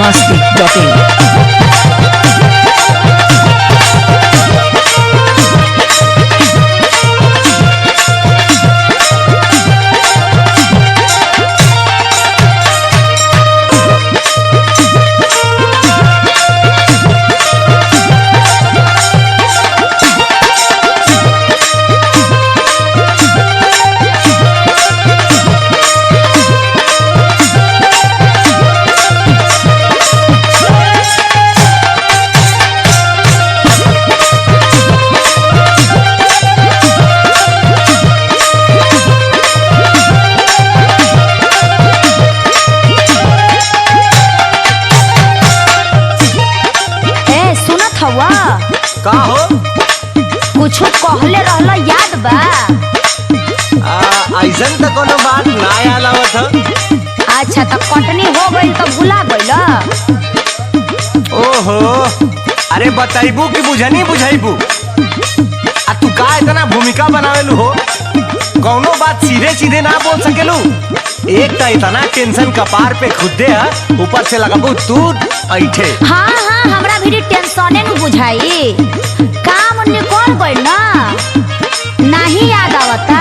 biharmasti.in। का हो कुछ कहले रहला याद बा? ऐसन तो कोनो बात ना याद आवत ह। अच्छा तो कटनी हो गई तो भुला गइल? ओहो अरे बताइबू कि बुझनी बुझाइबू? आ तू का इतना भूमिका बनावेलू हो? कौनो बात सीधे सीधे ना बोल सकेलू? एक तो इतना टेंशन कपार पे खुदे है, ऊपर से लगाबू तू ऐठे। हाँ हाँ हमरा भी टेंशने न बुझाई, काम निकल गइल ना, नहीं याद आवता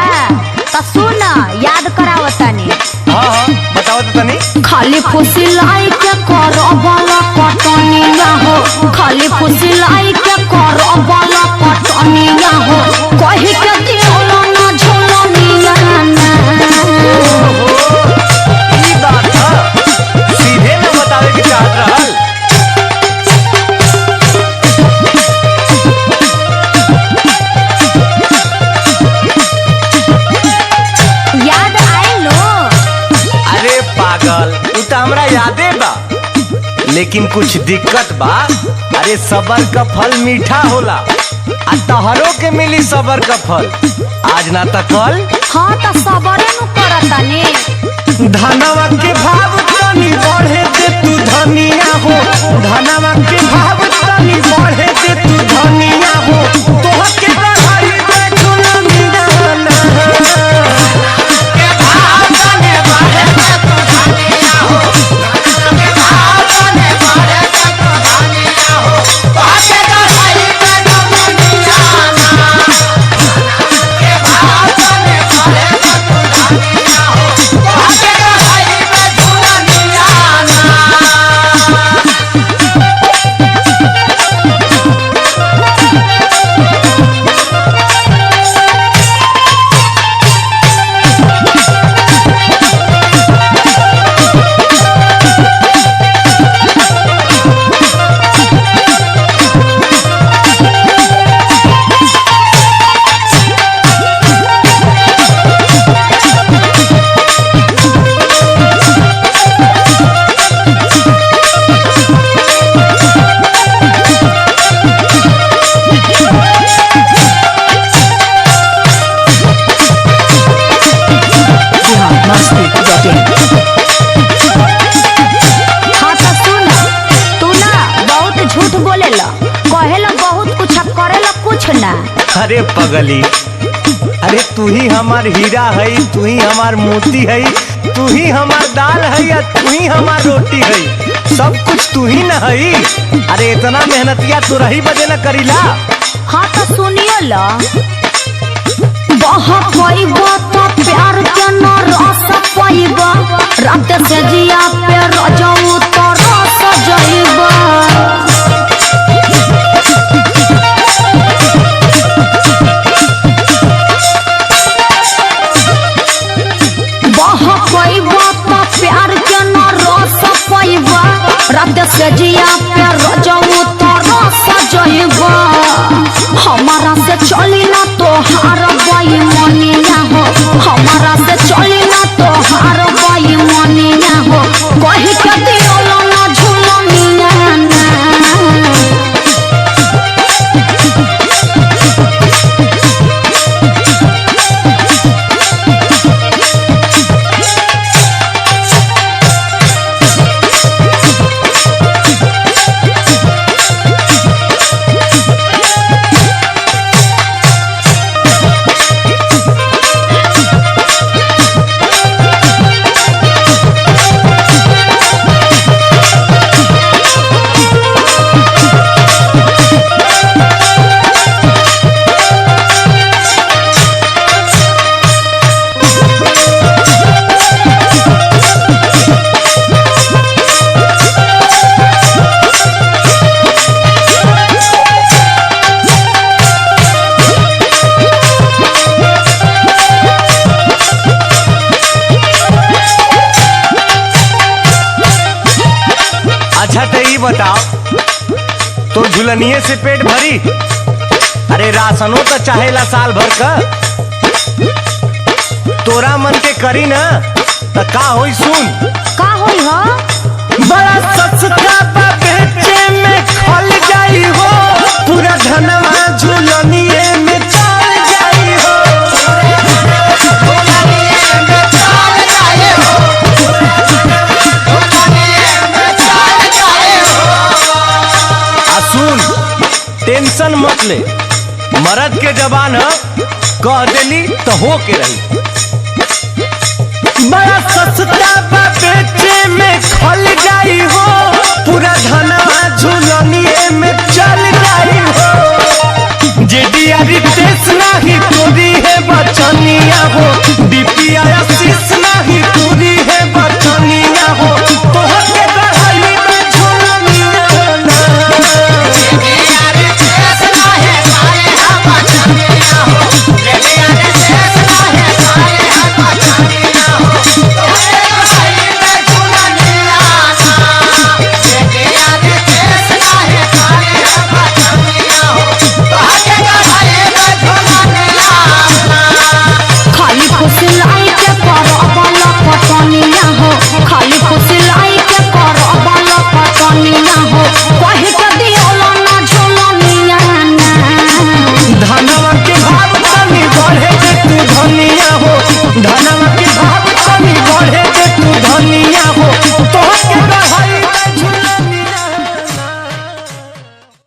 तो सुन याद करावता नी। हाँ हाँ बताओ तो तनी। खाली खुशी लाई के करो वाला कटनिया हो, खाली खुशी लाई के करो वाला कटनिया हो, कहि के दिलो ना झोलनिया ना। ई बात है, सीधे न बतावे के चाहत रहल। याद आइलो? अरे पागल तू तो हमरा यादे बा, लेकिन कुछ दिक्कत बा। अरे सबर का फल मीठा होला, आ तहरो के मिली सबर का फल, आज ना त कल। हाँ तो सबरे नु करता नी। धनवा के भाव तनी बढ़े दे तू धनिया हो, धनवा के भाव तनी बढ़े दे तू धनिया हो, तोह के बढ़ाई दे दुनिया ना। के भाव तनी बढ़े दे तू धनिया हो, के भाव तनी बढ़े दे तू धनिया हो, तोह के बढ़ाई दे दुनिया ना। के भाव तनी बढ़े दे तू धनिया हो, तोह के बढ़ाई दे दुनिया ना। biharmasti.in। हाँ तो सुन, तू ना बहुत झूठ बोलेला, कहेला बहुत कुछ अब करेला कुछ ना। अरे पगली, अरे तू ही हमार हीरा है, तू ही हमार मोती है, तू ही हमार दाल है या तू ही हमार रोटी है, सब कुछ तू ही न है। अरे इतना मेहनतिया तू रही बजे न करीला। हाँ तो सुनियो ला, बहुत पैबा तो प्यार के न रस पैबा, रात से जिया पे रजऊ तो रस जइबा। बहुत पैबा तो प्यार के न रस पैबा, रात से जिया पे रजऊ तो रस जइबा। हमारा से चली ना तो हार बाई मनिया हो, हमारा से चली ना तो हार बाई मनिया हो, कहि के दियो ना झुलनिया ना। बताओ, तो झुलनिए से पेट भरी? अरे राशनो तो चाहेला साल भर का। तोरा मन के करी ना तो का होई सुन। का होई हो? बड़ा सस्ता बा बेचे में खल जाई हो, पूरा धनवा झुलनिए में चल जाई हो। सुन, टेंशन मत ले, मर्द के जबान कह देली तो हो के रही। बड़ा सस्ता बा बेचे में खल जाई हो, पूरा धनवा झुलनिए में चल जाई हो।